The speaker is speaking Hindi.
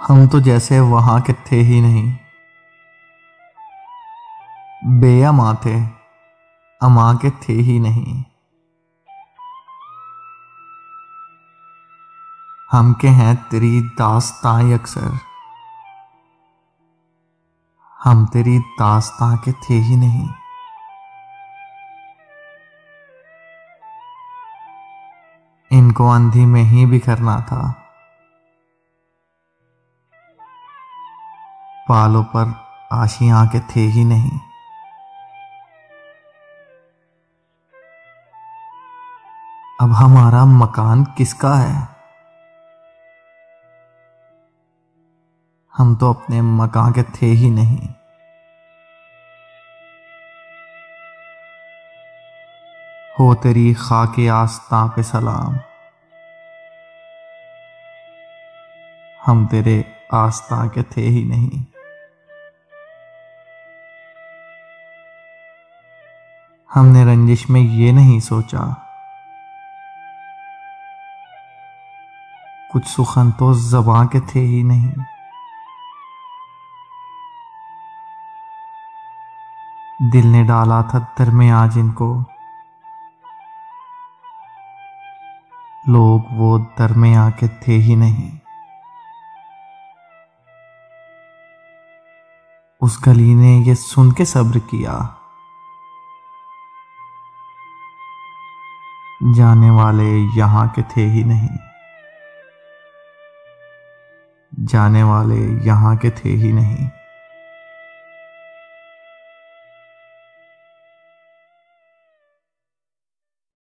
हम तो जैसे वहां के थे ही नहीं, बेअमा थे, अमा के थे ही नहीं। हम के हैं तेरी दास्तां अक्सर, हम तेरी दास्तां के थे ही नहीं। इनको अंधी में ही बिखरना था, बालों पर आशियां के थे ही नहीं। अब हमारा मकान किसका है? हम तो अपने मकान के थे ही नहीं। हो तेरी खाके आस्तां पे सलाम, हम तेरे आस्तां के थे ही नहीं। हमने रंजिश में ये नहीं सोचा, कुछ सुखन तो ज़बां के थे ही नहीं। दिल ने डाला था दरमियां जिनको, लोग वो दरमियां के थे ही नहीं। उस गली ने ये सुन के सब्र किया, जाने वाले यहाँ के थे ही नहीं, जाने वाले यहाँ के थे ही नहीं।